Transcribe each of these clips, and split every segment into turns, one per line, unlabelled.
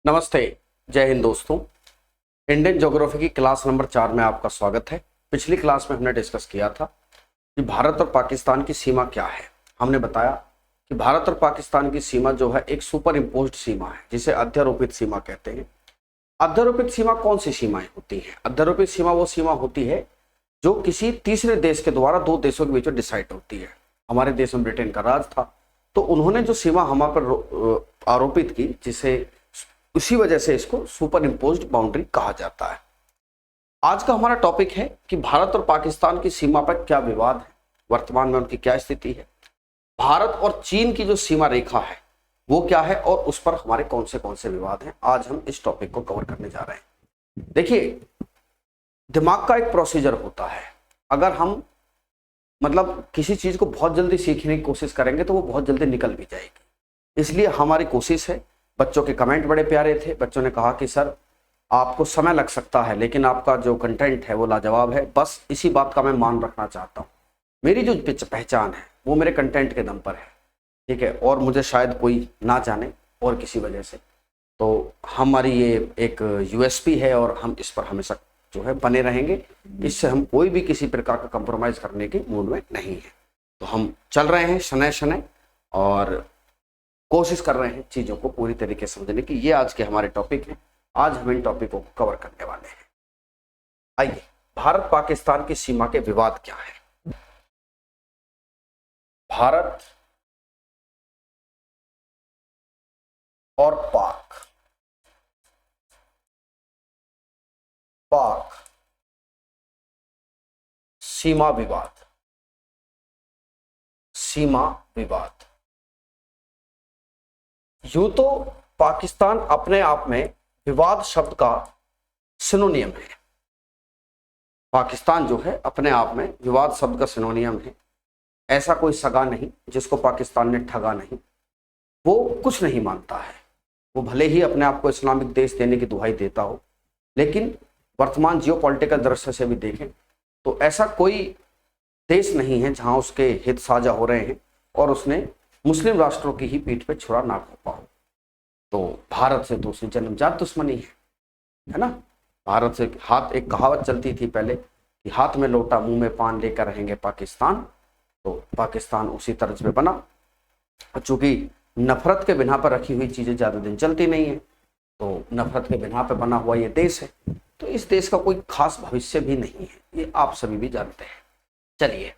नमस्ते। जय हिंद दोस्तों। इंडियन ज्योग्राफी की क्लास नंबर 4 में आपका स्वागत है। पिछली क्लास में हमने डिस्कस किया था कि भारत और पाकिस्तान की सीमा क्या है। हमने बताया कि भारत और पाकिस्तान की सीमा जो है एक सुपर इम्पोज्ड सीमा है जिसे अध्यारोपित सीमा कहते हैं। अध्यारोपित सीमा कौन सी सीमाएं होती हैं? अध्यारोपित सीमा वो सीमा होती है जो किसी तीसरे देश के द्वारा दो देशों के बीच में डिसाइड होती है। हमारे देश में ब्रिटेन का राज था तो उन्होंने जो सीमा हमारे पर आरोपित की, जिसे उसी वजह से इसको सुपर इम्पोज्ड बाउंड्री कहा जाता है। आज का हमारा टॉपिक है कि भारत और पाकिस्तान की सीमा पर क्या विवाद है, वर्तमान में उनकी क्या स्थिति है, भारत और चीन की जो सीमा रेखा है वो क्या है और उस पर हमारे कौन से विवाद हैं। आज हम इस टॉपिक को कवर करने जा रहे हैं। देखिए, दिमाग का एक प्रोसीजर होता है। अगर हम किसी चीज को बहुत जल्दी सीखने की कोशिश करेंगे तो वो बहुत जल्दी निकल भी जाएगी। इसलिए हमारी कोशिश है। बच्चों के कमेंट बड़े प्यारे थे। बच्चों ने कहा कि सर आपको समय लग सकता है लेकिन आपका जो कंटेंट है वो लाजवाब है। बस इसी बात का मैं मान रखना चाहता हूँ। मेरी जो पहचान है वो मेरे कंटेंट के दम पर है, ठीक है। और मुझे शायद कोई ना जाने और किसी वजह से, तो हमारी ये एक यूएसपी है और हम इस पर हमेशा जो है बने रहेंगे। इससे हम कोई भी किसी प्रकार का कंप्रोमाइज करने के मूड में नहीं है। तो हम चल रहे हैं शनै शनै और कोशिश कर रहे हैं चीजों को पूरी तरीके से समझने की। ये आज के हमारे टॉपिक हैं। आज हम इन टॉपिकों को कवर करने वाले हैं। आइए, भारत पाकिस्तान की सीमा के विवाद क्या है। भारत और पाक पाक सीमा विवाद। सीमा विवाद यूं तो पाकिस्तान अपने आप में विवाद शब्द का सिनोनियम है। पाकिस्तान जो है अपने आप में विवाद शब्द का सिनोनियम है। ऐसा कोई सगा नहीं जिसको पाकिस्तान ने ठगा नहीं। वो कुछ नहीं मानता है। वो भले ही अपने आप को इस्लामिक देश देने की दुहाई देता हो, लेकिन वर्तमान जियोपॉलिटिकल दृश्य से भी देखें तो ऐसा कोई देश नहीं है जहां उसके हित साझा हो रहे हैं और उसने मुस्लिम राष्ट्रों की ही पीठ पे छुरा ना घोंपा हो। तो भारत से तो उसकी जन्मजात दुश्मनी है ना। भारत से एक कहावत चलती थी पहले कि हाथ में लोटा मुंह में पान लेकर रहेंगे पाकिस्तान। तो पाकिस्तान उसी तर्ज पे बना। चूंकि नफरत के बिना पर रखी हुई चीजें ज्यादा दिन चलती नहीं है, तो नफरत के बिना पर बना हुआ ये देश है। तो इस देश का कोई खास भविष्य भी नहीं है, ये आप सभी भी जानते हैं। चलिए,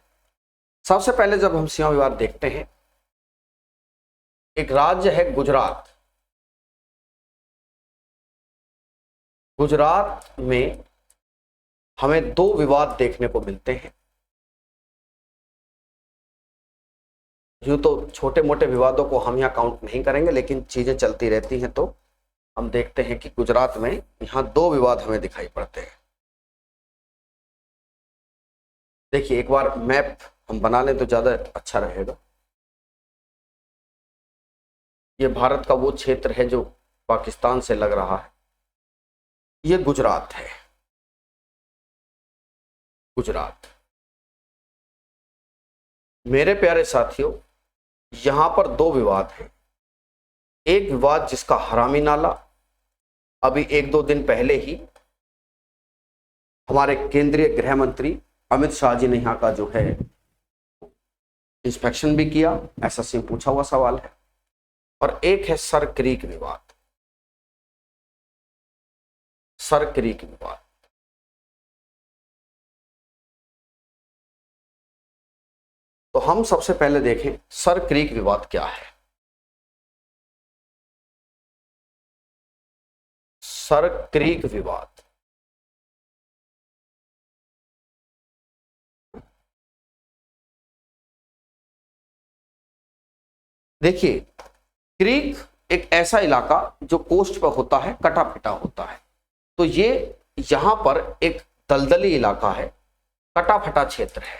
सबसे पहले जब हम सीमा विवाद देखते हैं, एक राज्य है गुजरात। गुजरात में हमें दो विवाद देखने को मिलते हैं। यूं तो छोटे मोटे विवादों को हम यहाँ काउंट नहीं करेंगे, लेकिन चीजें चलती रहती हैं तो हम देखते हैं कि गुजरात में यहाँ दो विवाद हमें दिखाई पड़ते हैं। देखिए, एक बार मैप हम बना लें तो ज्यादा अच्छा रहेगा। ये भारत का वो क्षेत्र है जो पाकिस्तान से लग रहा है। ये गुजरात है। गुजरात, मेरे प्यारे साथियों, यहां पर दो विवाद हैं। एक विवाद जिसका हरामी नाला अभी एक दो दिन पहले ही हमारे केंद्रीय गृह मंत्री अमित शाह जी ने यहाँ का जो है इंस्पेक्शन भी किया, एसएससी में पूछा हुआ सवाल है। और एक है सर क्रीक विवाद। सर क्रीक विवाद, तो हम सबसे पहले देखें सर क्रीक विवाद क्या है। सर क्रीक विवाद, देखिए, क्रीक एक ऐसा इलाका जो कोस्ट पर होता है, कटा पिटा होता है। तो ये यहां पर एक दलदली इलाका है, कटा फटा क्षेत्र है।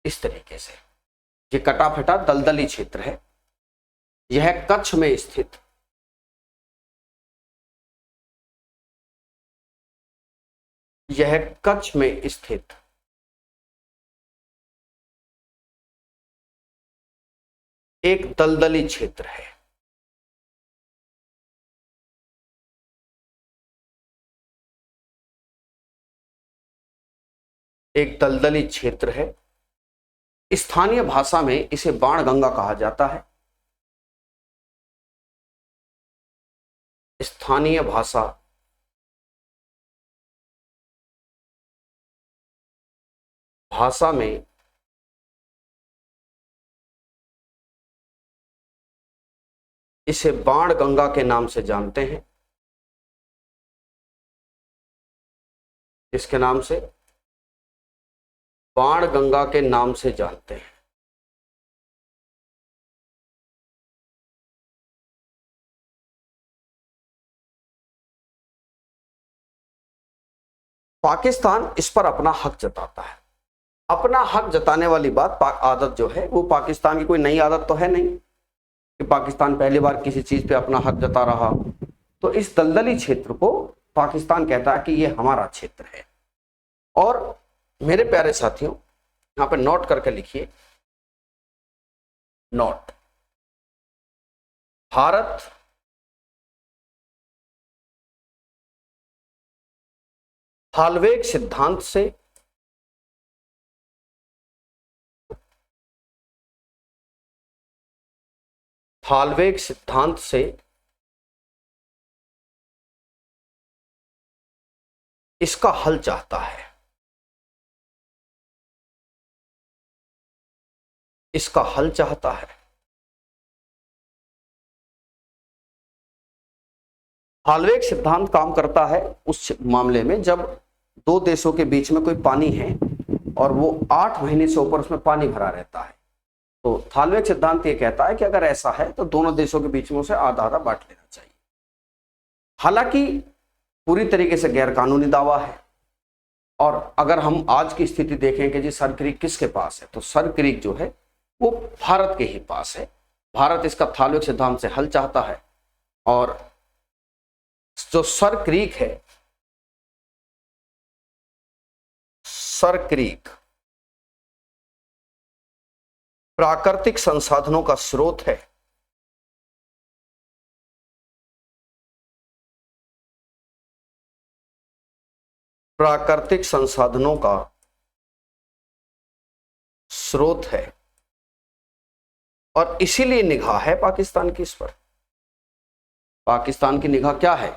इस तरीके से ये कटा फटा दलदली क्षेत्र है। यह कच्छ में स्थित, यह कच्छ में स्थित एक दलदली क्षेत्र है। एक दलदली क्षेत्र है। स्थानीय भाषा में इसे बाणगंगा कहा जाता है। स्थानीय भाषा में इसे बाणगंगा के नाम से जानते हैं। इसके नाम से बाणगंगा के नाम से जानते हैं। पाकिस्तान इस पर अपना हक जताता है। अपना हक जताने वाली बात आदत जो है वो पाकिस्तान की कोई नई आदत तो है नहीं कि पाकिस्तान पहली बार किसी चीज पे अपना हक जता रहा। तो इस दलदली क्षेत्र को पाकिस्तान कहता है कि ये हमारा क्षेत्र है। और मेरे प्यारे साथियों, यहां पे नोट करके लिखिए, नोट। भारत हालवेग सिद्धांत से इसका हल चाहता है। इसका हल चाहता है। हालवेग सिद्धांत काम करता है उस मामले में जब दो देशों के बीच में कोई पानी है और वो 8 महीने से ऊपर उसमें पानी भरा रहता है। तो हालवेग सिद्धांत ये कहता है कि अगर ऐसा है तो दोनों देशों के बीच में उसे आधा आधा बांट लेना चाहिए। हालांकि पूरी तरीके से गैर कानूनी दावा है। और अगर हम आज की स्थिति देखें कि जी सर क्रीक किसके पास है, तो सर क्रीक जो है वो भारत के ही पास है। भारत इसका हालवेग सिद्धांत से हल चाहता है। और जो सर क्रीक है, सर क्रीक प्राकृतिक संसाधनों का स्रोत है। प्राकृतिक संसाधनों का स्रोत है और इसीलिए निगाह है पाकिस्तान की इस पर। पाकिस्तान की निगाह क्या है?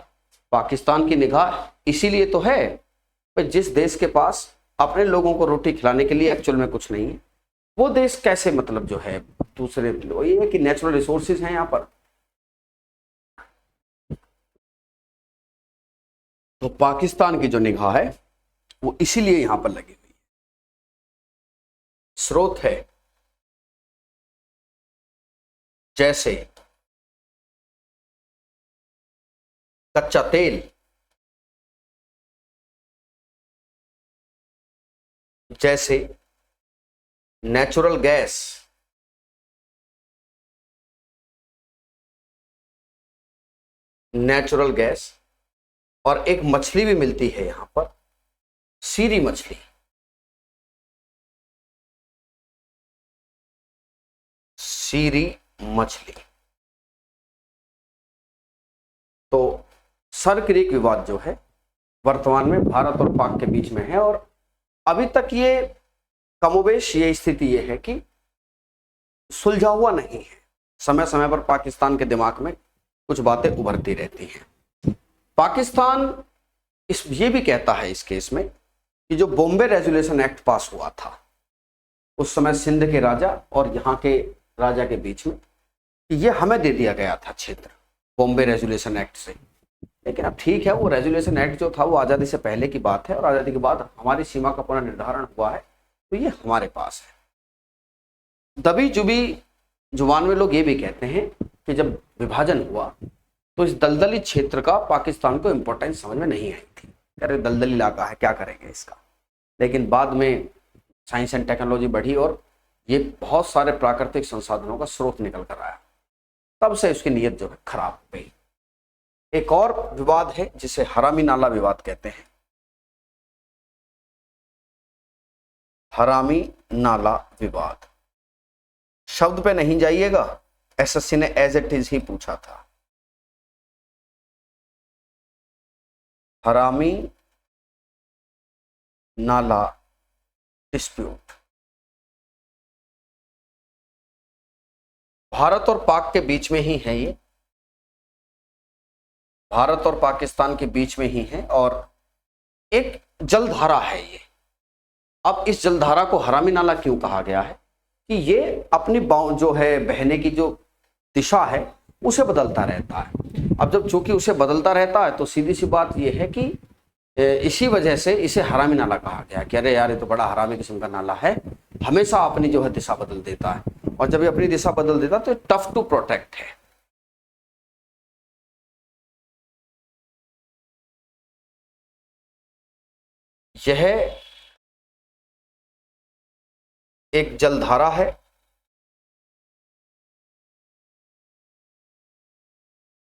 पाकिस्तान की निगाह इसीलिए तो है कि जिस देश के पास अपने लोगों को रोटी खिलाने के लिए एक्चुअल में कुछ नहीं है, वो देश कैसे मतलब जो है दूसरे, ये है कि नेचुरल रिसोर्सेज हैं यहां पर। तो पाकिस्तान की जो निगाह है वो इसीलिए यहां पर लगी हुई है। स्रोत है जैसे कच्चा तेल, जैसे नेचुरल गैस, नेचुरल गैस। और एक मछली भी मिलती है यहां पर, सीरी मछली। सीरी मछली। तो सर क्रीक विवाद जो है वर्तमान में भारत और पाक के बीच में है। और अभी तक ये कमोबेश ये स्थिति ये है कि सुलझा हुआ नहीं है। समय समय पर पाकिस्तान के दिमाग में कुछ बातें उभरती रहती हैं। पाकिस्तान ये भी कहता है इस केस में कि जो बॉम्बे रेजुलेशन एक्ट पास हुआ था उस समय सिंध के राजा और यहाँ के राजा के बीच में, ये हमें दे दिया गया था क्षेत्र बॉम्बे रेजुलेशन एक्ट से। लेकिन अब ठीक है, वो रेजुलेशन एक्ट जो था वो आज़ादी से पहले की बात है और आज़ादी के बाद हमारी सीमा का पुनर्निर्धारण हुआ है, तो ये हमारे पास है। दबी जुबी जुबान में लोग ये भी कहते हैं कि जब विभाजन हुआ तो इस दलदली क्षेत्र का पाकिस्तान को इंपॉर्टेंस समझ में नहीं आई थी। अरे दलदली इलाका है, क्या करेंगे इसका। लेकिन बाद में साइंस एंड टेक्नोलॉजी बढ़ी और ये बहुत सारे प्राकृतिक संसाधनों का स्रोत निकल कर आया, तब से उसकी नीयत जो है खराब हो गई। एक और विवाद है जिसे हरामी नाला विवाद कहते हैं। हरामी नाला विवाद, शब्द पे नहीं जाइएगा, एसएससी ने एज इट इज ही पूछा था। हरामी नाला डिस्प्यूट। भारत और पाक के बीच में ही है ये, भारत और पाकिस्तान के बीच में ही है और एक जलधारा है ये। अब इस जलधारा को हरामी नाला क्यों कहा गया है कि ये अपनी जो है बहने की जो दिशा है उसे बदलता रहता है। अब जब चूंकि उसे बदलता रहता है तो सीधी सी बात ये है कि इसी वजह से इसे हरामी नाला कहा गया कि अरे यार ये तो बड़ा हरामी किस्म का नाला है, हमेशा अपनी जो है दिशा बदल देता है, और जब ये अपनी दिशा बदल देता है तो टफ टू प्रोटेक्ट है। यह एक जलधारा है,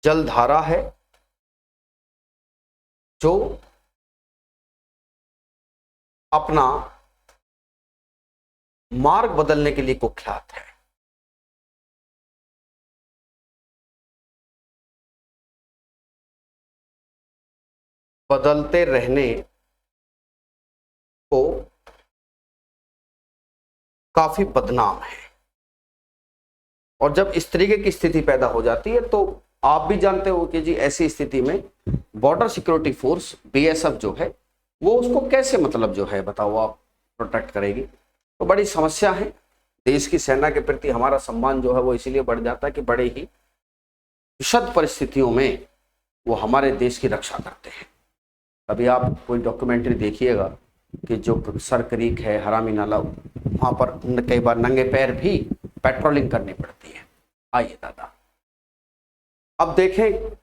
जलधारा है जो अपना मार्ग बदलने के लिए कुख्यात है। बदलते रहने को काफी बदनाम है, और जब इस तरीके की स्थिति पैदा हो जाती है तो आप भी जानते हो कि जी ऐसी स्थिति में बॉर्डर सिक्योरिटी फोर्स बीएसएफ जो है वो उसको कैसे मतलब जो है बताओ आप प्रोटेक्ट करेगी। तो बड़ी समस्या है। देश की सेना के प्रति हमारा सम्मान जो है वो इसीलिए बढ़ जाता है कि बड़े ही विषद परिस्थितियों में वो हमारे देश की रक्षा करते हैं। अभी आप कोई डॉक्यूमेंट्री देखिएगा कि जो सर क्रीक है, हरामी नाला, वहां पर कई बार नंगे पैर भी पेट्रोलिंग करनी पड़ती है। आइए दादा अब देखें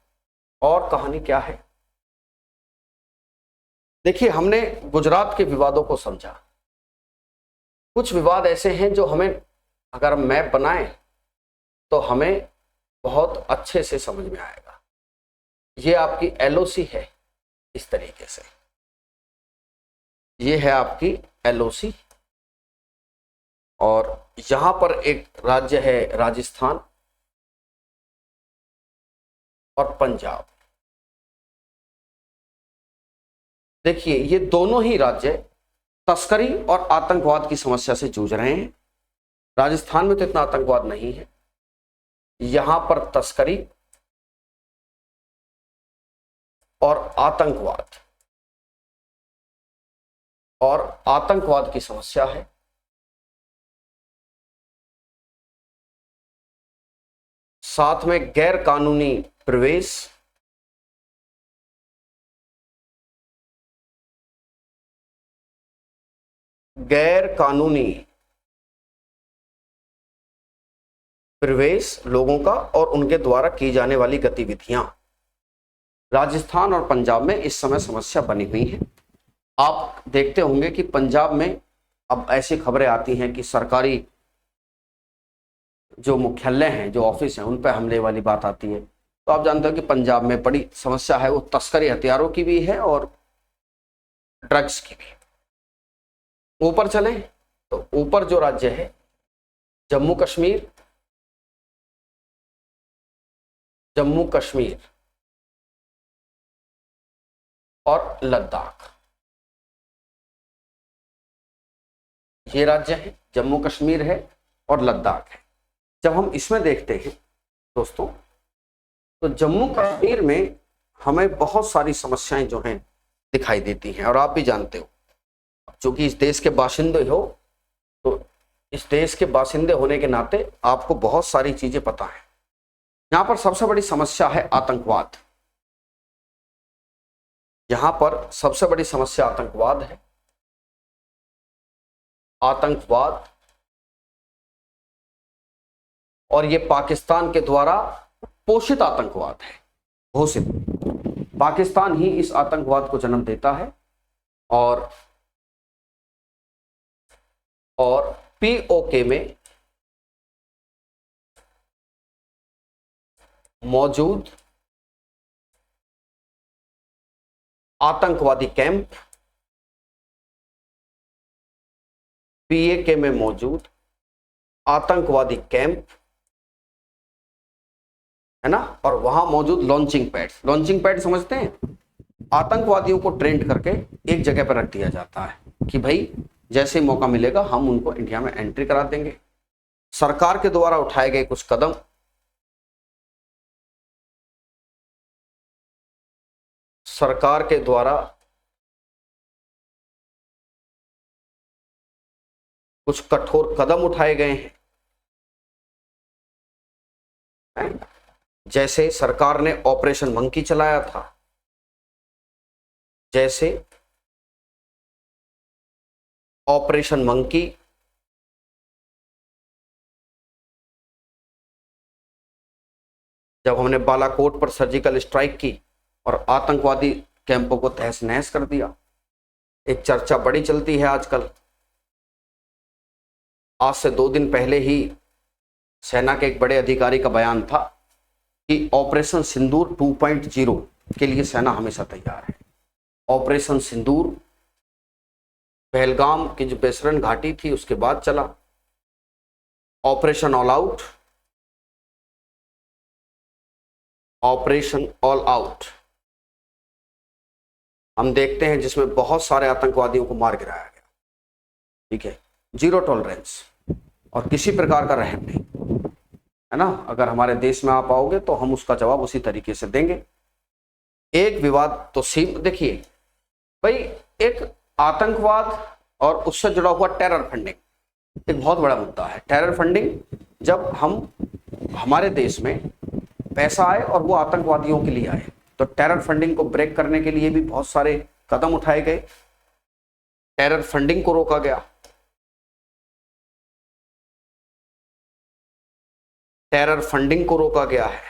और कहानी क्या है। देखिए हमने गुजरात के विवादों को समझा। कुछ विवाद ऐसे हैं जो हमें अगर हम मैप बनाएं तो हमें बहुत अच्छे से समझ में आएगा। ये आपकी एलओसी है, इस तरीके से ये है आपकी एलओसी, और यहां पर एक राज्य है राजस्थान और पंजाब। देखिए ये दोनों ही राज्य तस्करी और आतंकवाद की समस्या से जूझ रहे हैं। राजस्थान में तो इतना आतंकवाद नहीं है, यहां पर तस्करी और आतंकवाद की समस्या है। साथ में गैर कानूनी प्रवेश, गैर कानूनी प्रवेश लोगों का और उनके द्वारा की जाने वाली गतिविधियां राजस्थान और पंजाब में इस समय समस्या बनी हुई है। आप देखते होंगे कि पंजाब में अब ऐसी खबरें आती हैं कि सरकारी जो मुख्यालय हैं, जो ऑफिस हैं, उन पर हमले वाली बात आती है। तो आप जानते हो कि पंजाब में बड़ी समस्या है, वो तस्करी हथियारों की भी है और ड्रग्स की भी। ऊपर चले तो ऊपर जो राज्य है जम्मू कश्मीर, जम्मू कश्मीर और लद्दाख, ये राज्य है, जम्मू कश्मीर है और लद्दाख है। जब हम इसमें देखते हैं दोस्तों तो जम्मू कश्मीर में हमें बहुत सारी समस्याएं जो हैं दिखाई देती हैं, और आप भी जानते हो क्योंकि इस देश के बाशिंदे हो, तो इस देश के बाशिंदे होने के नाते आपको बहुत सारी चीजें पता है। यहां पर सबसे बड़ी समस्या है आतंकवाद। यहां पर सबसे बड़ी समस्या आतंकवाद है। आतंकवाद, और ये पाकिस्तान के द्वारा पोषित आतंकवाद है, घोषित। पाकिस्तान ही इस आतंकवाद को जन्म देता है, और पीओके में मौजूद आतंकवादी कैंप, पीएके में मौजूद आतंकवादी कैंप है ना, और वहां मौजूद लॉन्चिंग पैड्स। लॉन्चिंग पैड समझते हैं? आतंकवादियों को ट्रेंड करके एक जगह पर रख दिया जाता है कि भाई जैसे ही मौका मिलेगा हम उनको इंडिया में एंट्री करा देंगे। सरकार के द्वारा उठाए गए कुछ कदम, सरकार के द्वारा कुछ कठोर कदम उठाए गए हैं। जैसे सरकार ने ऑपरेशन मंकी चलाया था, जैसे ऑपरेशन मंकी जब हमने बालाकोट पर सर्जिकल स्ट्राइक की और आतंकवादी कैंपों को तहस नहस कर दिया। एक चर्चा बड़ी चलती है आजकल। आज से 2 दिन पहले ही सेना के एक बड़े अधिकारी का बयान था कि ऑपरेशन सिंदूर 2.0 के लिए सेना हमेशा तैयार है। ऑपरेशन सिंदूर पहलगाम की जो बेसरन घाटी थी उसके बाद चला। Operation all out, operation all out हम देखते हैं जिसमें बहुत सारे आतंकवादियों को मार गिराया गया। ठीक है, जीरो टॉलरेंस और किसी प्रकार का रहम नहीं, है ना। अगर हमारे देश में आप आओगे तो हम उसका जवाब उसी तरीके से देंगे। एक विवाद तो देखिए भाई, एक आतंकवाद और उससे जुड़ा हुआ टेरर फंडिंग एक बहुत बड़ा मुद्दा है। टेरर फंडिंग, जब हमारे देश में पैसा आए और वो आतंकवादियों के लिए आए, तो टेरर फंडिंग को ब्रेक करने के लिए भी बहुत सारे कदम उठाए गए। टेरर फंडिंग को रोका गया। टेरर फंडिंग को रोका गया है,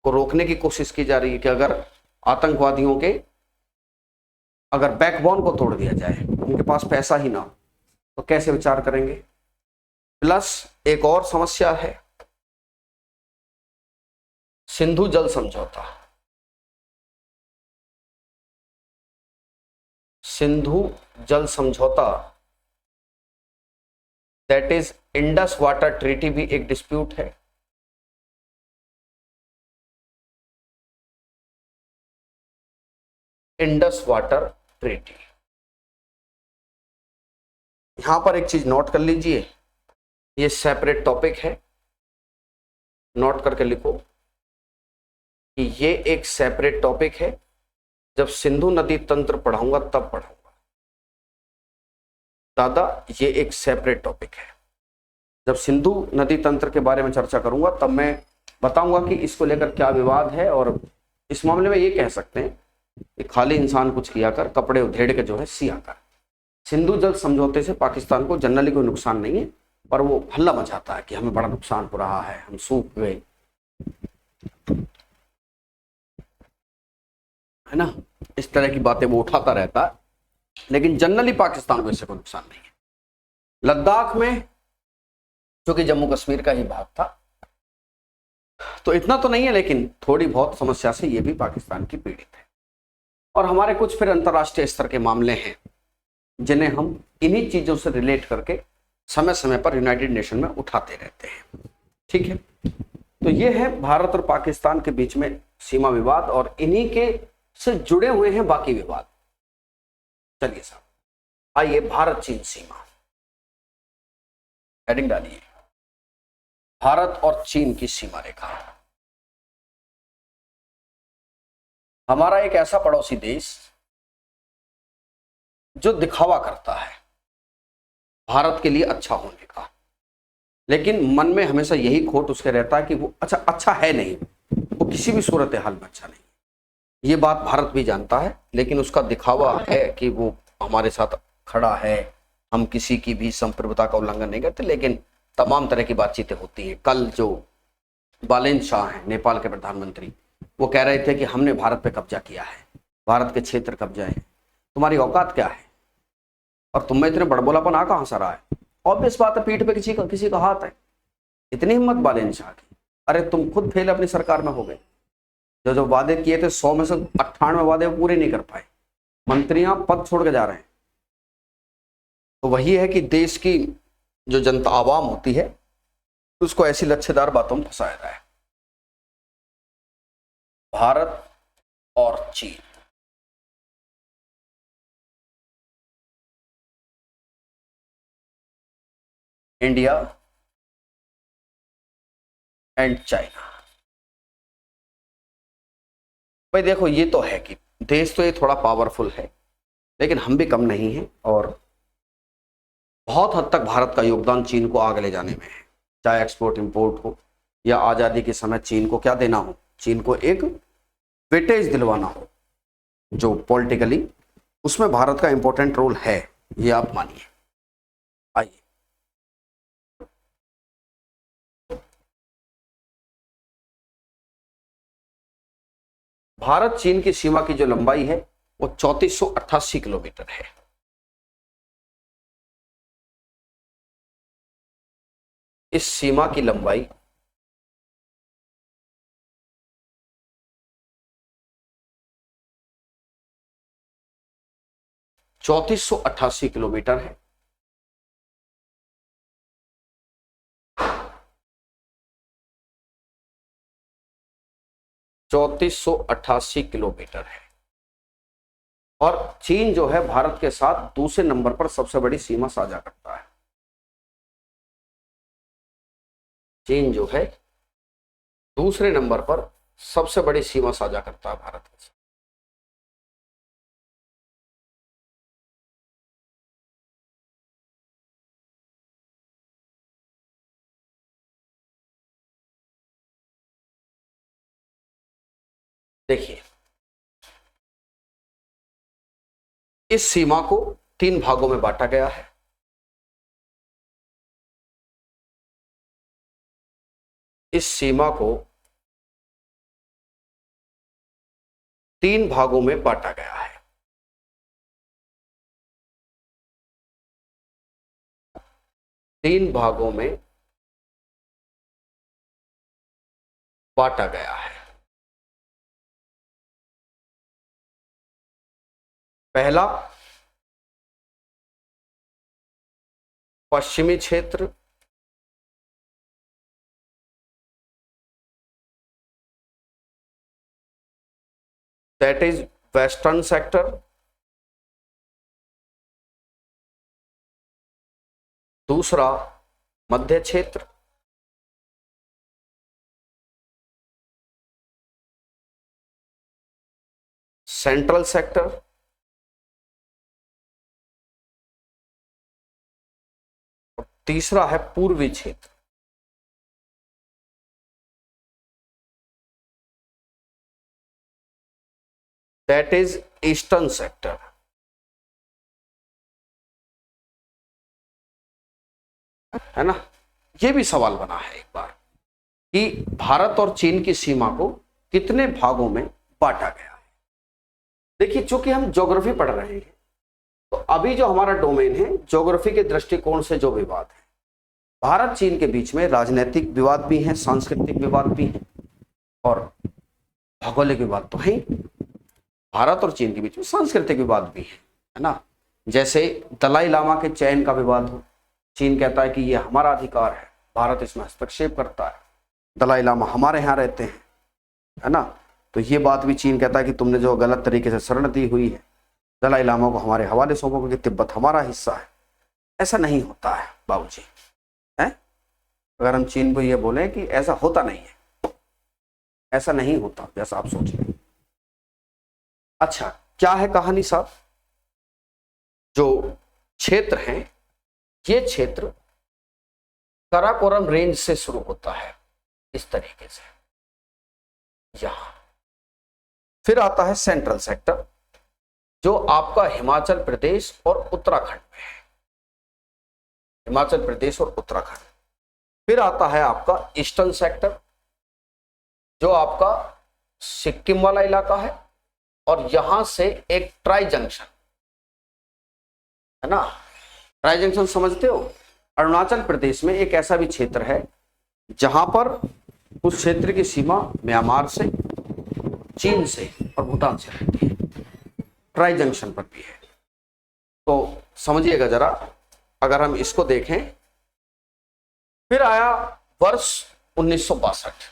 को रोकने की कोशिश की जा रही है कि अगर आतंकवादियों के अगर बैकबोन को तोड़ दिया जाए, उनके पास पैसा ही ना हो, तो कैसे विचार करेंगे। प्लस एक और समस्या है, सिंधु जल समझौता। सिंधु जल समझौता, that is Indus water treaty, भी एक डिस्प्यूट है। इंडस वाटर ट्रीटी, यहां पर एक चीज नोट कर लीजिए, ये सेपरेट टॉपिक है, नोट करके लिखो कि ये एक सेपरेट टॉपिक है। जब सिंधु नदी तंत्र पढ़ाऊंगा तब पढ़ाऊंगा दादा, ये एक सेपरेट टॉपिक है। जब सिंधु नदी तंत्र के बारे में चर्चा करूंगा तब मैं बताऊंगा कि इसको लेकर क्या विवाद है। और इस मामले में ये कह सकते हैं कि खाली इंसान कुछ किया कर, कपड़े उधेड़ के जो है सिया कर। सिंधु जल समझौते से पाकिस्तान को जनरली कोई नुकसान नहीं है, पर वो हल्ला मचाता है कि हमें बड़ा नुकसान हो रहा है, हम सूख गए, है ना। इस तरह की बातें वो उठाता रहता है, लेकिन जनरली पाकिस्तान को इससे कोई नुकसान नहीं है। लद्दाख में, जो कि जम्मू कश्मीर का ही भाग था, तो इतना तो नहीं है, लेकिन थोड़ी बहुत समस्या से ये भी पाकिस्तान की पीड़ित है। और हमारे कुछ फिर अंतर्राष्ट्रीय स्तर के मामले हैं जिन्हें हम इन्हीं चीजों से रिलेट करके समय समय पर यूनाइटेड नेशन में उठाते रहते हैं। ठीक है, तो ये है भारत और पाकिस्तान के बीच में सीमा विवाद, और इन्हीं के से जुड़े हुए हैं बाकी विवाद। चलिए साहब, आइए भारत चीन सीमा, हेडिंग डालिए, भारत और चीन की सीमा रेखा। हमारा एक ऐसा पड़ोसी देश जो दिखावा करता है भारत के लिए अच्छा होने का, लेकिन मन में हमेशा यही खोट उसके रहता है कि वो अच्छा है नहीं, वो किसी भी सूरत हाल में अच्छा नहीं। ये बात भारत भी जानता है, लेकिन उसका दिखावा है कि वो हमारे साथ खड़ा है, हम किसी की भी संप्रभुता का उल्लंघन नहीं करते, लेकिन तमाम तरह की बातचीतें होती हैं। कल जो बालेन शाह हैं, नेपाल के प्रधानमंत्री, वो कह रहे थे कि हमने भारत पे कब्जा किया है, भारत के क्षेत्र कब्जा है, तुम्हारी औकात क्या है, और तुम में इतने बड़बोलापन आ कहां से रहा है। ऑब्वियस बात है, पीठ पे किसी का हाथ है। इतनी हिम्मत बालेन शाह की, अरे तुम खुद फेल अपनी सरकार में हो गए। जो वादे किए थे 100 में से 98 वादे पूरे नहीं कर पाए, मंत्रियां पद छोड़ के जा रहे हैं। तो वही है कि देश की जो जनता आवाम होती है उसको ऐसी लच्छेदार बातों में फंसाया जाए। भारत और चीन, इंडिया एंड चाइना। भाई देखो, ये तो है कि देश तो ये थोड़ा पावरफुल है, लेकिन हम भी कम नहीं हैं और बहुत हद तक भारत का योगदान चीन को आगे ले जाने में है। चाहे एक्सपोर्ट इंपोर्ट हो या आजादी के समय चीन को क्या देना हो, चीन को एक वेटेज दिलवाना हो जो पॉलिटिकली, उसमें भारत का इंपॉर्टेंट रोल है, ये आप मानिए। आइए, भारत चीन की सीमा की जो लंबाई है वो 3488 किलोमीटर है। इस सीमा की लंबाई 3488 किलोमीटर है। चौंतीस सौ अट्ठासी किलोमीटर है और चीन जो है भारत के साथ दूसरे नंबर पर सबसे बड़ी सीमा साझा करता है। चीन जो है दूसरे नंबर पर सबसे बड़ी सीमा साझा करता है भारत के साथ। देखिए, इस सीमा को 3 भागों में बांटा गया है। इस सीमा को 3 भागों में बांटा गया है। तीन भागों में बांटा गया है। पहला, पश्चिमी क्षेत्र, दैट इज वेस्टर्न सेक्टर। दूसरा, मध्य क्षेत्र। Central sector. और तीसरा है पूर्वी क्षेत्र। That is eastern sector. है ना। यह भी सवाल बना है एक बार कि भारत और चीन की सीमा को कितने भागों में बांटा गया है। देखिए, चूंकि हम ज्योग्राफी पढ़ रहे हैं तो अभी जो हमारा डोमेन है ज्योग्राफी के दृष्टिकोण से जो विवाद है, भारत चीन के बीच में राजनीतिक विवाद भी है, सांस्कृतिक विवाद भी है और भौगोलिक विवाद तो है। भारत और चीन के बीच में सांस्कृतिक विवाद भी है ना। जैसे दलाई लामा के चयन का विवाद हो, चीन कहता है कि ये हमारा अधिकार है, भारत इसमें हस्तक्षेप करता है। दलाई लामा हमारे यहाँ रहते हैं, है ना, तो ये बात भी चीन कहता है कि तुमने जो गलत तरीके से शरण दी हुई है, दलाई लामा को हमारे हवाले सौंपो क्योंकि तिब्बत हमारा हिस्सा है। ऐसा नहीं होता है बाबूजी, है। अगर हम चीन को ये बोले कि ऐसा होता नहीं है, ऐसा नहीं होता जैसा आप सोच रहे हैं। अच्छा, क्या है कहानी साहब? जो क्षेत्र है, ये क्षेत्र काराकोरम रेंज से शुरू होता है इस तरीके से, यहां फिर आता है सेंट्रल सेक्टर जो आपका हिमाचल प्रदेश और उत्तराखंड में है। हिमाचल प्रदेश और उत्तराखंड। फिर आता है आपका ईस्टर्न सेक्टर जो आपका सिक्किम वाला इलाका है और यहां से एक ट्राई जंक्शन, है ना। ट्राई जंक्शन समझते हो? अरुणाचल प्रदेश में एक ऐसा भी क्षेत्र है जहां पर उस क्षेत्र की सीमा म्यांमार से, चीन से और भूटान से रहती है। ट्राई जंक्शन पर भी है। तो समझिएगा जरा, अगर हम इसको देखें, फिर आया वर्ष 1962।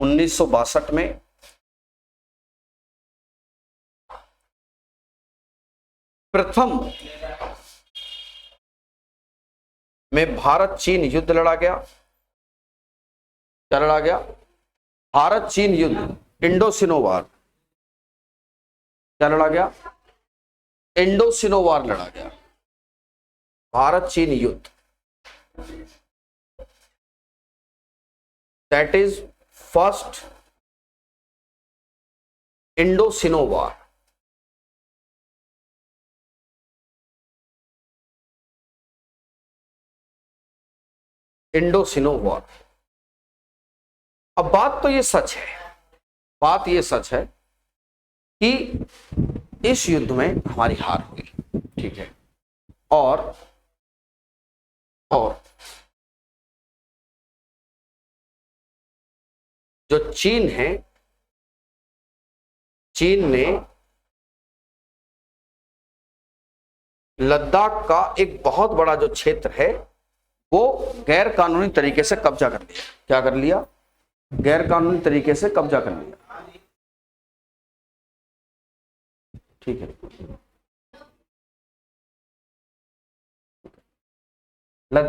1962 में प्रथम में भारत चीन युद्ध लड़ा गया। क्या लड़ा गया? भारत चीन युद्ध, इंडो-सिनो वार। क्या लड़ा गया? इंडो-सिनो वार लड़ा गया, भारत चीन युद्ध। That is first Indo Sino war. Indo Sino war. अब बात तो ये सच है, बात ये सच है कि इस युद्ध में हमारी हार हुई, ठीक है। और जो चीन है, चीन ने लद्दाख का एक बहुत बड़ा जो क्षेत्र है वो गैर कानूनी तरीके से कब्जा कर लिया। क्या कर लिया? गैर कानूनी तरीके से कब्जा कर लिया, ठीक है।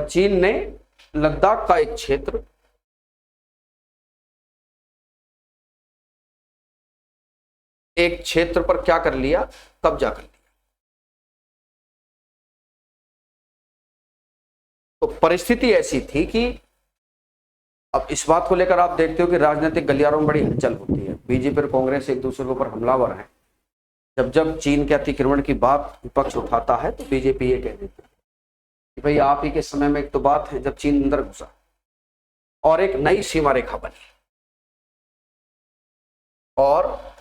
चीन ने लद्दाख का एक क्षेत्र पर क्या कर लिया? कब्जा कर लिया। तो परिस्थिति ऐसी थी कि अब इस बात को लेकर आप देखते हो कि राजनीतिक गलियारों में बड़ी हलचल होती है। बीजेपी और कांग्रेस एक दूसरे के ऊपर हमलावर हैं। जब जब चीन के अतिक्रमण की बात विपक्ष उठाता है तो बीजेपी ये कहती है कि भाई आप ही के समय में एक तो बात है जब चीन अंदर घुसा और एक नई सीमा रेखा बनी और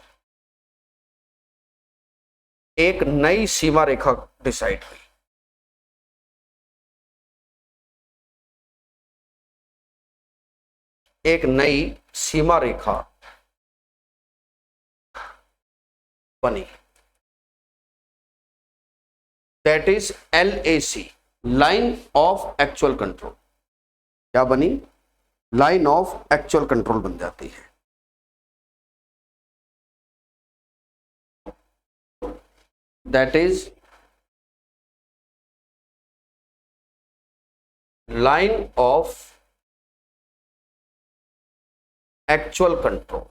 एक नई सीमा रेखा डिसाइड हुई। एक नई सीमा रेखा बनी, that is LAC, line of actual control. क्या बनी? लाइन ऑफ एक्चुअल कंट्रोल बन जाती है। That is line of actual control,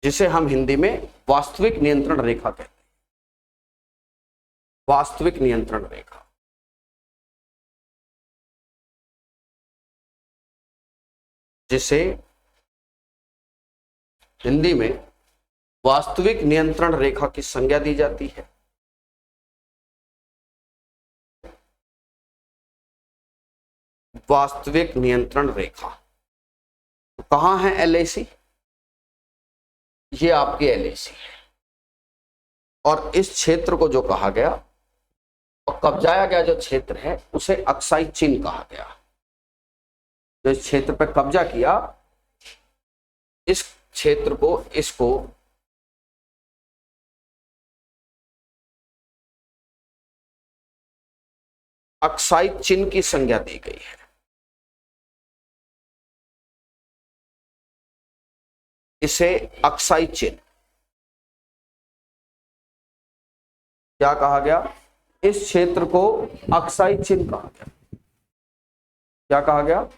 जिसे हम हिंदी में वास्तविक नियंत्रण रेखा कहते हैं। वास्तविक नियंत्रण रेखा, जिसे हिंदी में वास्तविक नियंत्रण रेखा की संज्ञा दी जाती है। वास्तविक नियंत्रण रेखा तो कहां है? LAC, ये आपकी LAC है। और इस क्षेत्र को जो कहा गया और कब्जाया गया जो क्षेत्र है उसे अक्साई चीन कहा गया। जो इस क्षेत्र पर कब्जा किया, इस क्षेत्र को, इसको अक्साई चीन की संज्ञा दी गई है। इसे अक्साई चीन क्या कहा गया? इस क्षेत्र को अक्साई चीन कहा गया। क्या कहा गया?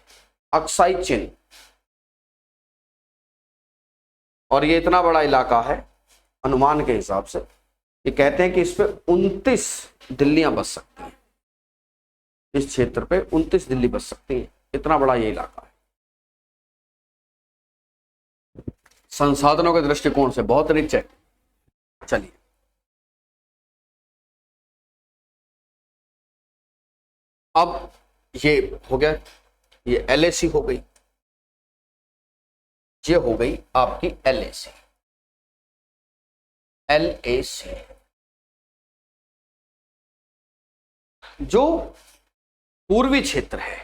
अक्साई चीन। और ये इतना बड़ा इलाका है अनुमान के हिसाब से, ये कहते हैं कि इस पे 29 दिल्लियां बस सकती हैं। इस क्षेत्र पे 29 दिल्ली बस सकती हैं, इतना बड़ा ये इलाका है। संसाधनों के दृष्टिकोण से बहुत रिच है। चलिए, अब ये हो गया, ये LAC हो गई, ये हो गई आपकी LAC। जो पूर्वी क्षेत्र है,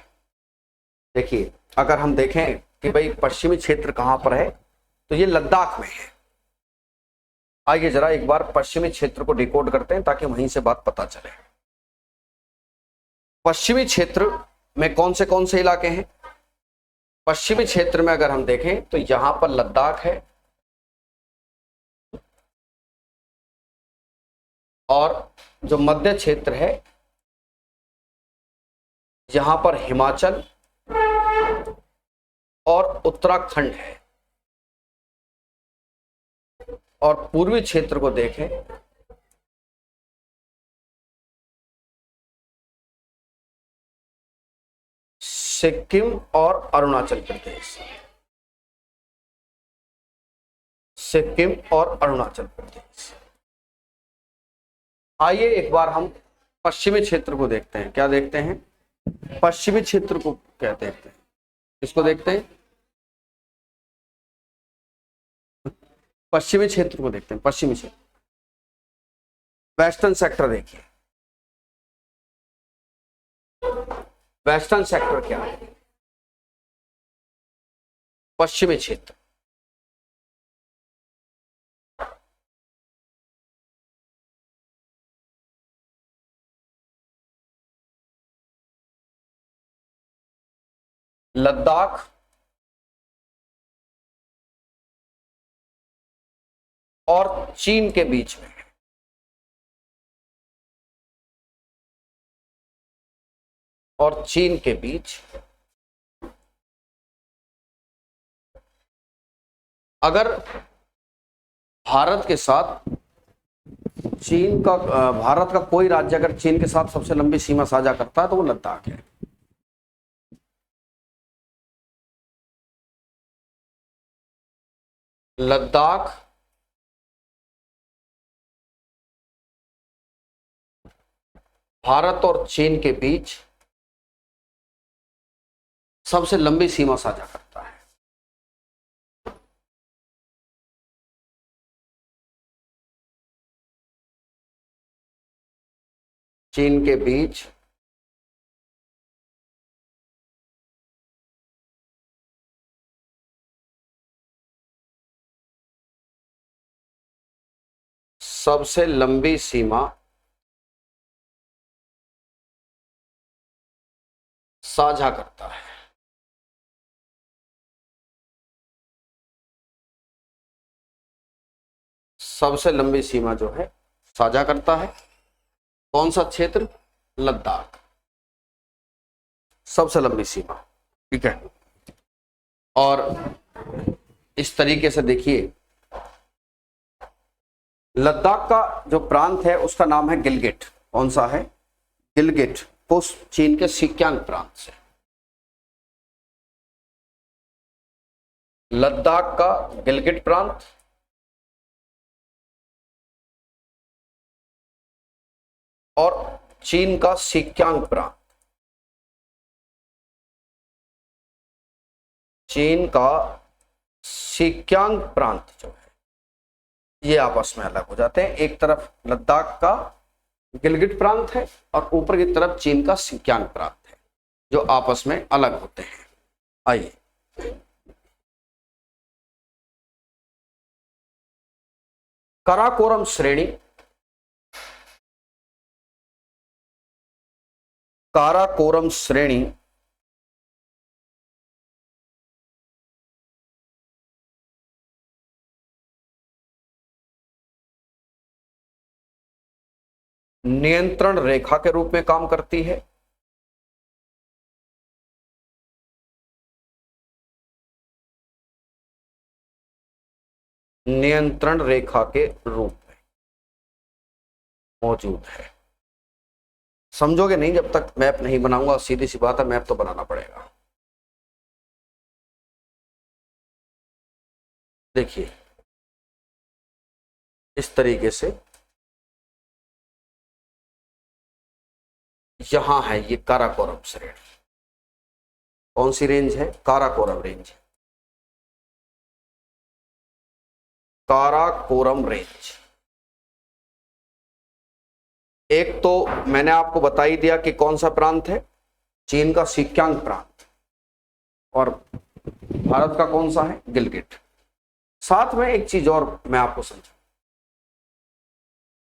देखिए अगर हम देखें कि भाई पश्चिमी क्षेत्र कहां पर है तो ये लद्दाख में है। आइए जरा एक बार पश्चिमी क्षेत्र को डिकोड करते हैं ताकि वहीं से बात पता चले। पश्चिमी क्षेत्र में कौन से इलाके हैं? पश्चिमी क्षेत्र में अगर हम देखें तो यहां पर लद्दाख है और जो मध्य क्षेत्र है यहां पर हिमाचल और उत्तराखंड है, और पूर्वी क्षेत्र को देखें सिक्किम और अरुणाचल प्रदेश, सिक्किम और अरुणाचल प्रदेश। आइए एक बार हम पश्चिमी क्षेत्र को देखते हैं। क्या देखते हैं? पश्चिमी क्षेत्र को क्या देखते हैं? किसको देखते हैं? पश्चिमी क्षेत्र को देखते हैं। पश्चिमी क्षेत्र, वेस्टर्न सेक्टर देखिए। वेस्टर्न सेक्टर क्या है? पश्चिमी क्षेत्र। लद्दाख और चीन के बीच में, और चीन के बीच अगर भारत के साथ चीन का भारत का कोई राज्य अगर चीन के साथ सबसे लंबी सीमा साझा करता है तो वो लद्दाख है। लद्दाख भारत और चीन के बीच सबसे लंबी सीमा साझा करता है। चीन के बीच सबसे लंबी सीमा साझा करता है। सबसे लंबी सीमा जो है साझा करता है कौन सा क्षेत्र? लद्दाख, सबसे लंबी सीमा। ठीक है, और इस तरीके से देखिए लद्दाख का जो प्रांत है उसका नाम है गिलगिट। कौन सा है? गिलगिट, उस चीन के सिक्यांग प्रांत से। लद्दाख का गिलगिट प्रांत और चीन का सिक्यांग प्रांत, चीन का सिक्यांग प्रांत जो है ये आपस में अलग हो जाते हैं। एक तरफ लद्दाख का गिलगिट प्रांत है और ऊपर की तरफ चीन का सिक्यांग प्रांत है, जो आपस में अलग होते हैं। आइए काराकोरम श्रेणी, काराकोरम श्रेणी नियंत्रण रेखा के रूप में काम करती है। नियंत्रण रेखा के रूप में मौजूद है। समझोगे नहीं जब तक मैप नहीं बनाऊंगा। सीधी सी बात है, मैप तो बनाना पड़ेगा। देखिए इस तरीके से यहां है ये काराकोरम श्रेणी। कौन सी रेंज है? Karakoram range, Karakoram range. एक तो मैंने आपको बता ही दिया कि कौन सा प्रांत है, चीन का सिक्यांग प्रांत, और भारत का कौन सा है? गिलगिट। साथ में एक चीज और मैं आपको समझाऊं,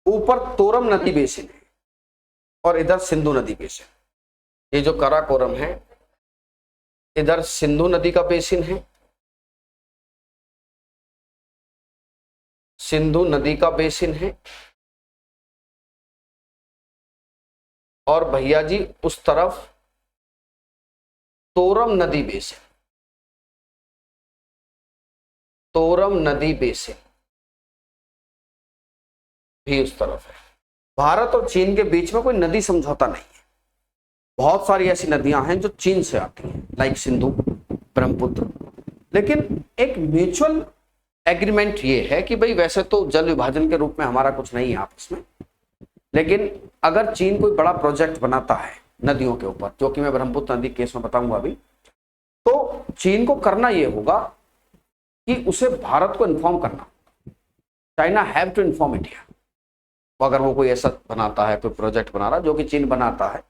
ऊपर तोरम नदी बेसिन है और इधर सिंधु नदी बेसिन। ये जो काराकोरम है इधर सिंधु नदी का बेसिन है, सिंधु नदी का बेसिन है, और भैया जी उस तरफ तोरम नदी बेसिन, तोरम नदी बेसिन भी उस तरफ है। भारत और चीन के बीच में कोई नदी समझौता नहीं है। बहुत सारी ऐसी नदियां हैं जो चीन से आती हैं, लाइक सिंधु, ब्रह्मपुत्र, लेकिन एक म्यूचुअल एग्रीमेंट ये है कि भाई वैसे तो जल विभाजन के रूप में हमारा कुछ नहीं है आपस में, लेकिन अगर चीन कोई बड़ा प्रोजेक्ट बनाता है नदियों के ऊपर, जो कि मैं ब्रह्मपुत्र नदी केस में बताऊंगा अभी, तो चीन को करना यह होगा कि उसे भारत को इन्फॉर्म करना, China have to inform India. अगर वो कोई ऐसा बनाता है, कोई प्रोजेक्ट बना रहा जो कि चीन बनाता है,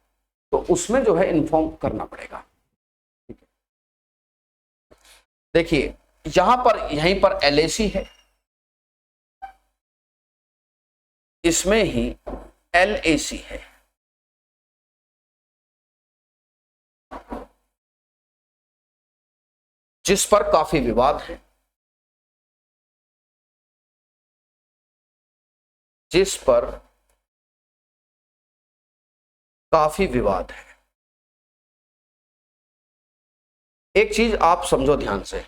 तो उसमें जो है इन्फॉर्म करना पड़ेगा। देखिए यहीं पर LAC है, इसमें ही LAC है। जिस पर काफी विवाद है, जिस पर काफी विवाद है। एक चीज आप समझो ध्यान से,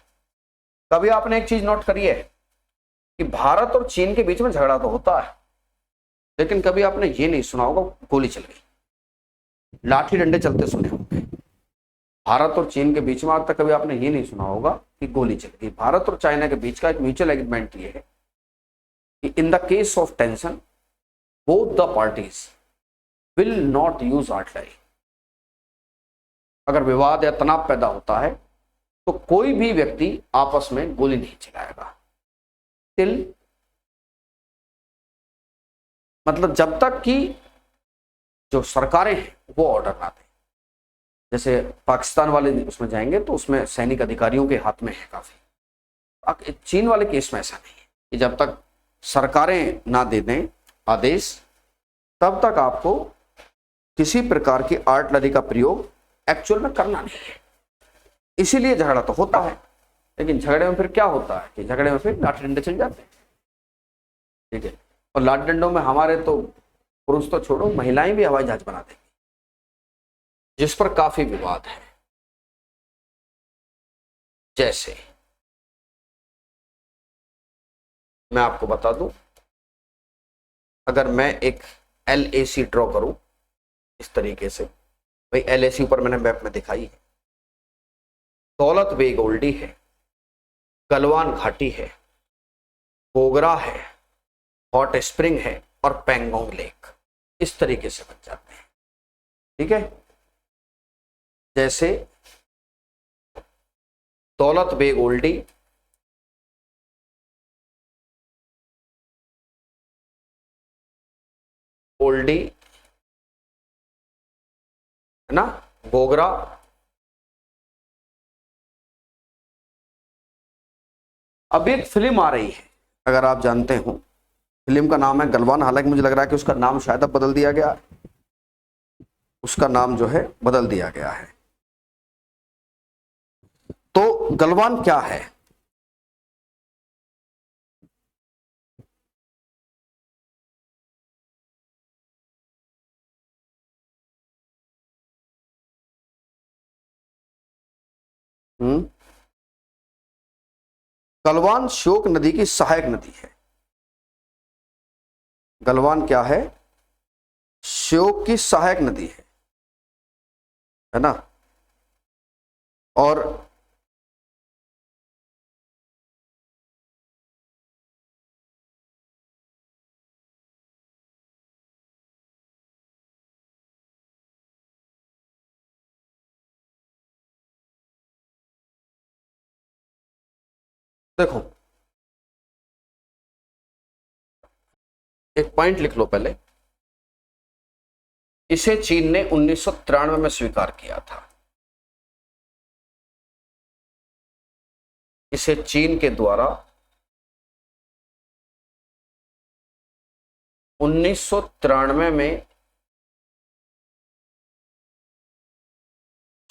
कभी आपने एक चीज नोट करी है कि भारत और चीन के बीच में झगड़ा तो होता है, लेकिन कभी आपने ये नहीं सुना होगा गोली चल गई, लाठी डंडे चलते सुने होंगे। भारत और चीन के बीच में आज तक कभी आपने ये नहीं सुना होगा कि गोली चल गई। भारत और चाइना के बीच का एक म्यूचुअल एग्रीमेंट ये है कि in the case of tension both the parties will not use artillery. अगर विवाद या तनाव पैदा होता है तो कोई भी व्यक्ति आपस में गोली नहीं चलाएगा, टिल मतलब जब तक कि जो सरकारें हैं वो ऑर्डर ना दें। जैसे पाकिस्तान वाले उसमें जाएंगे तो उसमें सैनिक अधिकारियों के हाथ में है काफी। चीन वाले केस में ऐसा नहीं है कि जब तक सरकारें ना दे दें आदेश, तब तक आपको किसी प्रकार की आर्टिलरी का प्रयोग एक्चुअल में करना नहीं है। इसीलिए झगड़ा तो होता है, लेकिन झगड़े में फिर क्या होता है कि झगड़े में फिर लाठी डंडे चल जाते हैं, ठीक है। और लाठी डंडों में हमारे तो पुरुष तो छोड़ो, महिलाएं भी हवाई जहाज बना देंगी, जिस पर काफी विवाद है। जैसे मैं आपको बता दूं, अगर मैं एक LAC ड्रॉ करूं इस तरीके से, भाई LAC ऊपर मैंने मैप में दिखाई है, दौलत बेग ओल्डी है, गलवान घाटी है, गोगरा है, हॉट स्प्रिंग है और पेंगोंग लेक, इस तरीके से बन जाते हैं, ठीक है। जैसे दौलत बेग ओल्डी, ओल्डी है ना, गोगरा, अब एक फिल्म आ रही है, अगर आप जानते हो, फिल्म का नाम है गलवान। हालांकि मुझे लग रहा है कि उसका नाम शायद अब बदल दिया गया, उसका नाम जो है बदल दिया गया है। तो गलवान क्या है? गलवान श्योक नदी की सहायक नदी है। गलवान क्या है? श्योक की सहायक नदी है ना। और देखो, एक पॉइंट लिख लो पहले, इसे चीन ने 1993 में स्वीकार किया था। इसे चीन के द्वारा 1993 में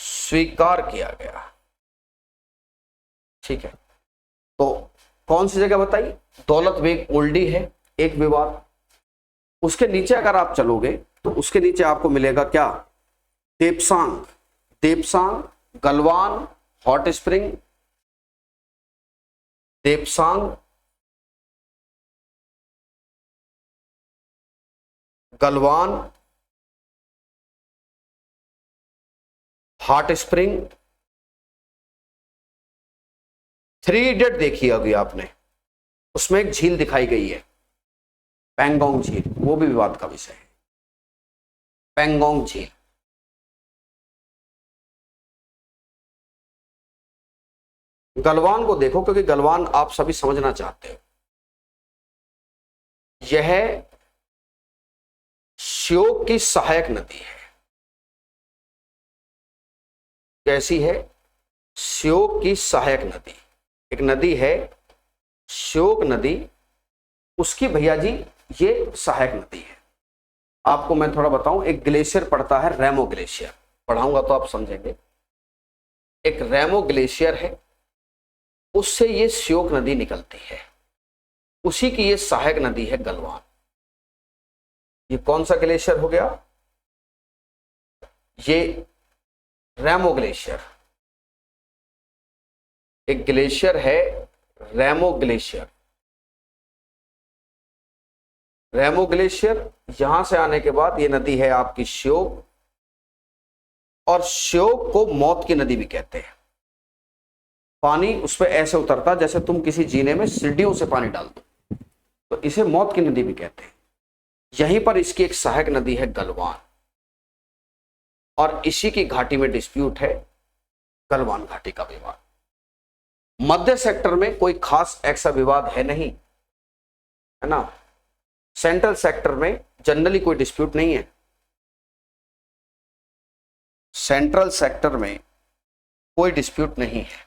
स्वीकार किया गया, ठीक है। तो कौन सी जगह बताई? दौलत बेग ओल्डी है एक विवाद, उसके नीचे अगर आप चलोगे तो उसके नीचे आपको मिलेगा क्या? Depsang, Depsang Galwan, hot spring, Depsang, Galwan, hot spring. Three idiot देखी अभी आपने, उसमें एक झील दिखाई गई है पैंगोंग झील, वो भी विवाद का विषय है, पैंगोंग झील। गलवान को देखो क्योंकि गलवान आप सभी समझना चाहते हो। यह श्योक की सहायक नदी है। कैसी है? श्योक की सहायक नदी। एक नदी है श्योक नदी, उसकी भैया जी ये सहायक नदी है। आपको मैं थोड़ा बताऊं, एक ग्लेशियर पड़ता है रेमो ग्लेशियर, पढ़ाऊंगा तो आप समझेंगे। एक रेमो ग्लेशियर है, उससे ये श्योक नदी निकलती है, उसी की ये सहायक नदी है गलवान। ये कौन सा ग्लेशियर हो गया? ये रेमो ग्लेशियर। एक ग्लेशियर है रेमो ग्लेशियर। रेमो ग्लेशियर, यहां से आने के बाद ये नदी है आपकी श्योक, और श्योक को मौत की नदी भी कहते हैं। पानी उस पर ऐसे उतरता जैसे तुम किसी जीने में सीढ़ियों से पानी डाल दो, तो इसे मौत की नदी भी कहते हैं। यहीं पर इसकी एक सहायक नदी है गलवान, और इसी की घाटी में डिस्प्यूट है गलवान घाटी का विवाद। मध्य सेक्टर में कोई खास ऐसा विवाद है नहीं, है ना। सेंट्रल सेक्टर में जनरली कोई डिस्प्यूट नहीं है। सेंट्रल सेक्टर में कोई डिस्प्यूट नहीं है।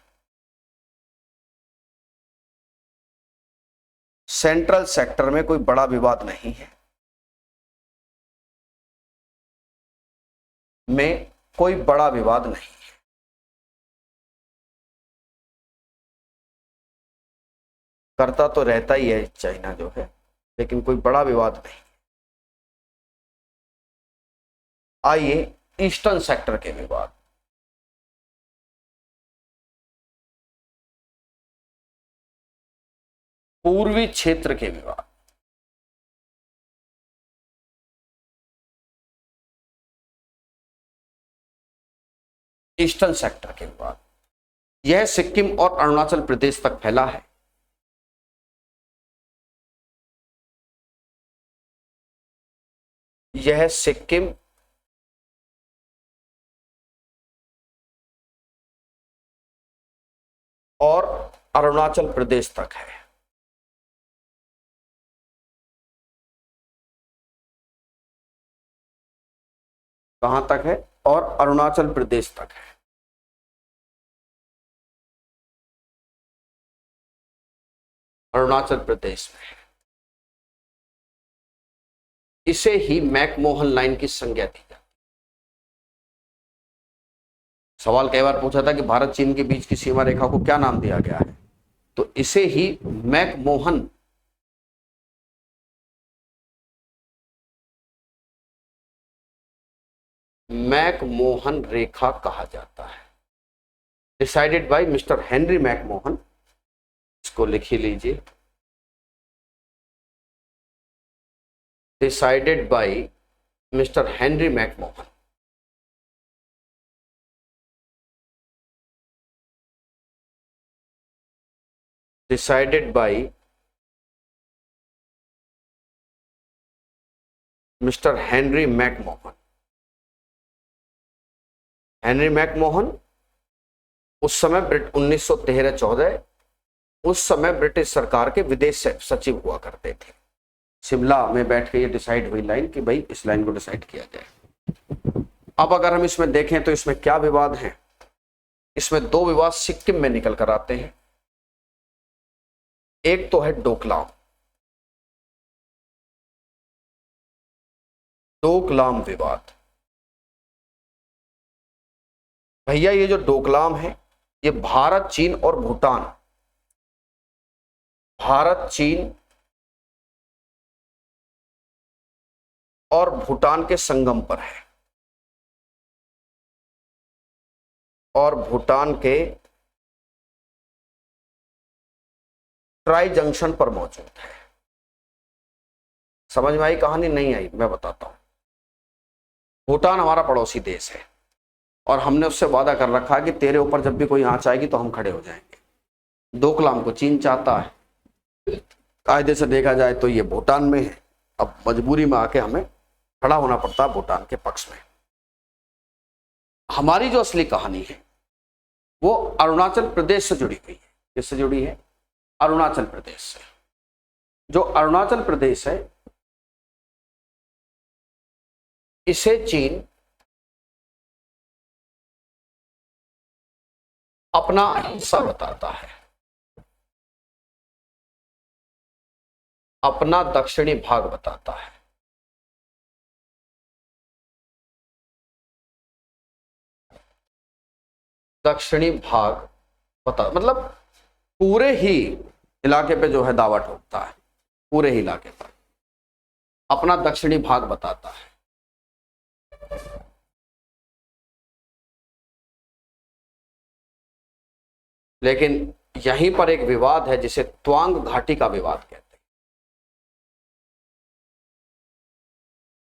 सेंट्रल सेक्टर में कोई बड़ा विवाद नहीं है, में कोई बड़ा विवाद नहीं है। करता तो रहता ही है चाइना जो है, लेकिन कोई बड़ा विवाद नहीं। आइए ईस्टर्न सेक्टर के विवाद। पूर्वी क्षेत्र के विवाद। ईस्टर्न सेक्टर के विवाद, यह सिक्किम और अरुणाचल प्रदेश तक फैला है। यह सिक्किम और अरुणाचल प्रदेश तक है। कहां तक है? और अरुणाचल प्रदेश तक है। अरुणाचल प्रदेश में है। इसे ही मैकमोहन लाइन की संज्ञा दी जाती। सवाल कई बार पूछा था कि भारत चीन के बीच की सीमा रेखा को क्या नाम दिया गया है, तो इसे ही मैकमोहन रेखा कहा जाता है। Decided by mister Henry McMahon. इसको लिख ही लीजिए। Decided by mister Henry McMahon. Decided by mister Henry McMahon. Henry McMahon उस समय 1913-14 उस समय ब्रिटिश सरकार के विदेश सचिव हुआ करते थे। शिमला में बैठ के ये डिसाइड हुई लाइन कि भाई इस लाइन को डिसाइड किया जाए। अब अगर हम इसमें देखें तो इसमें क्या विवाद है? इसमें दो विवाद सिक्किम में निकल कर आते हैं। एक तो है डोकलाम। डोकलाम विवाद। भैया ये जो डोकलाम है, ये भारत चीन और भूटान, भारत चीन और भूटान के संगम पर है। और भूटान के ट्राई जंक्शन पर मौजूद है। समझ में आई कहानी? नहीं आई? मैं बताता हूं। भूटान हमारा पड़ोसी देश है और हमने उससे वादा कर रखा है कि तेरे ऊपर जब भी कोई आंच आएगी तो हम खड़े हो जाएंगे। डोकलाम को चीन चाहता है, कायदे से देखा जाए तो ये भूटान में है। अब मजबूरी में आके हमें खड़ा होना पड़ता है भूटान के पक्ष में। हमारी जो असली कहानी है वो अरुणाचल प्रदेश से जुड़ी हुई है। किससे जुड़ी है? अरुणाचल प्रदेश से। जो अरुणाचल प्रदेश है इसे चीन अपना हिस्सा बताता है, अपना दक्षिणी भाग बताता है। दक्षिणी भाग मतलब पूरे ही इलाके पे जो है दावा ठोकता है, पूरे ही इलाके पर अपना दक्षिणी भाग बताता है। लेकिन यहीं पर एक विवाद है जिसे त्वांग घाटी का विवाद कहते हैं।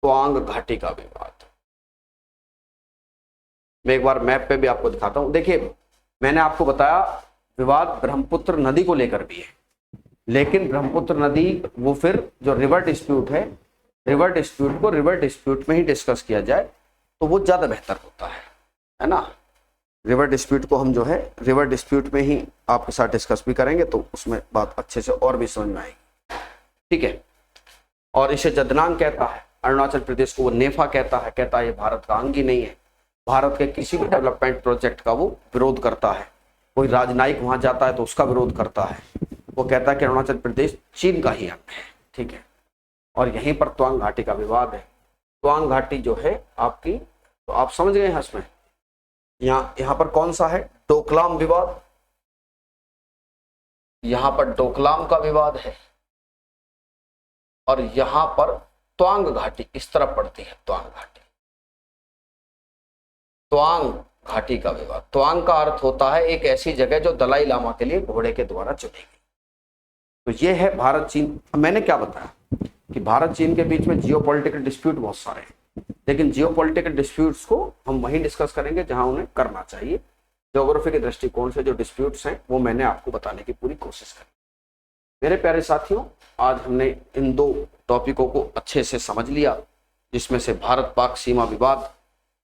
त्वांग घाटी का विवाद मैं एक बार मैप पे भी आपको दिखाता हूं। देखिए, मैंने आपको बताया विवाद ब्रह्मपुत्र नदी को लेकर भी है, लेकिन ब्रह्मपुत्र नदी वो फिर जो रिवर डिस्प्यूट है, रिवर डिस्प्यूट को रिवर डिस्प्यूट में ही डिस्कस किया जाए तो वो ज्यादा बेहतर होता है ना। रिवर डिस्प्यूट को हम जो है रिवर डिस्प्यूट में ही आपके साथ डिस्कस भी करेंगे तो उसमें बात अच्छे से और भी समझ में आएगी। ठीक है। और इसे जदनांग कहता है, अरुणाचल प्रदेश को वो नेफा कहता है, कहता है ये भारत का अंग ही नहीं है। भारत के किसी भी डेवलपमेंट प्रोजेक्ट का वो विरोध करता है। कोई राजनयिक वहां जाता है तो उसका विरोध करता है। वो कहता है कि अरुणाचल प्रदेश चीन का ही अंग है। ठीक है। और यहीं पर त्वांग घाटी का विवाद है। त्वांग घाटी जो है आपकी, तो आप समझ गए हैं इसमें। यहां पर कौन सा है? डोकलाम विवाद। यहां पर डोकलाम का विवाद है और यहां पर त्वांग घाटी इस तरफ पड़ती है। त्वांग घाटी, त्वांग घाटी का विवाद। त्वांग का अर्थ होता है एक ऐसी जगह जो दलाई लामा के लिए घोड़े के द्वारा चुनी गई। तो ये है भारत चीन। मैंने क्या बताया कि भारत चीन के बीच में जियोपॉलिटिकल डिस्प्यूट बहुत सारे हैं, लेकिन जियोपॉलिटिकल डिस्प्यूट्स को हम वहीं डिस्कस करेंगे जहां उन्हें करना चाहिए। ज्योग्राफी के दृष्टिकोण से जो डिस्प्यूट्स हैं वो मैंने आपको बताने की पूरी कोशिश करी। मेरे प्यारे साथियों, आज हमने इन दो टॉपिकों को अच्छे से समझ लिया, जिसमें से भारत पाक सीमा विवाद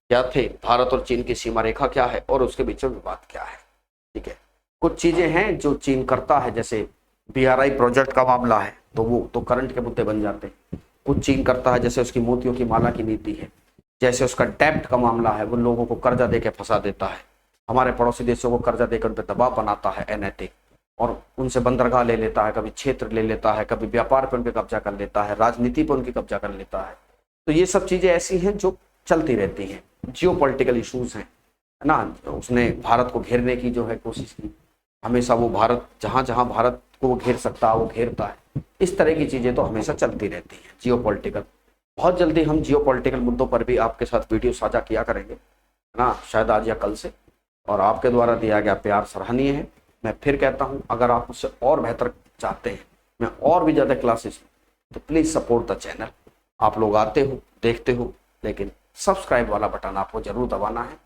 क्या थे, भारत और चीन की सीमा रेखा क्या है और उसके बीच में विवाद क्या है। ठीक है। कुछ चीजें हैं जो चीन करता है, जैसे BRI प्रोजेक्ट का मामला है तो वो तो करंट के मुद्दे बन जाते हैं। कुछ चीन करता है जैसे उसकी मोतियों की माला की नीति है, जैसे उसका डेप्ट का मामला है, वो लोगों को कर्जा देकर फंसा देता है, हमारे पड़ोसी देशों को कर्जा देकर उन पर दबाव बनाता है अनैतिक, और उनसे बंदरगाह ले लेता है, कभी क्षेत्र ले लेता है, कभी व्यापार पर उनके कब्जा कर लेता है, राजनीति पर उनकी कब्जा कर लेता है। तो ये सब चीजें ऐसी हैं जो चलती रहती हैं, जियोपॉलिटिकल इश्यूज हैं, है ना। उसने भारत को घेरने की जो है कोशिश की, हमेशा वो भारत जहां जहां भारत को वो घेर सकता है वो घेरता है। इस तरह की चीजें तो हमेशा चलती रहती हैं जियोपॉलिटिकल। बहुत जल्दी हम जियोपॉलिटिकल मुद्दों पर भी आपके साथ वीडियो साझा किया करेंगे, है ना, शायद आज या कल से। और आपके द्वारा दिया गया प्यार सराहनीय है। मैं फिर कहता हूं, अगर आप मुझसे और बेहतर चाहते हैं, मैं और भी ज्यादा क्लासेस, तो प्लीज सपोर्ट द चैनल। आप लोग आते हो, देखते हो, लेकिन सब्सक्राइब वाला बटन आपको जरूर दबाना है,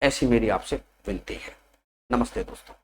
ऐसी मेरी आपसे विनती है। नमस्ते दोस्तों।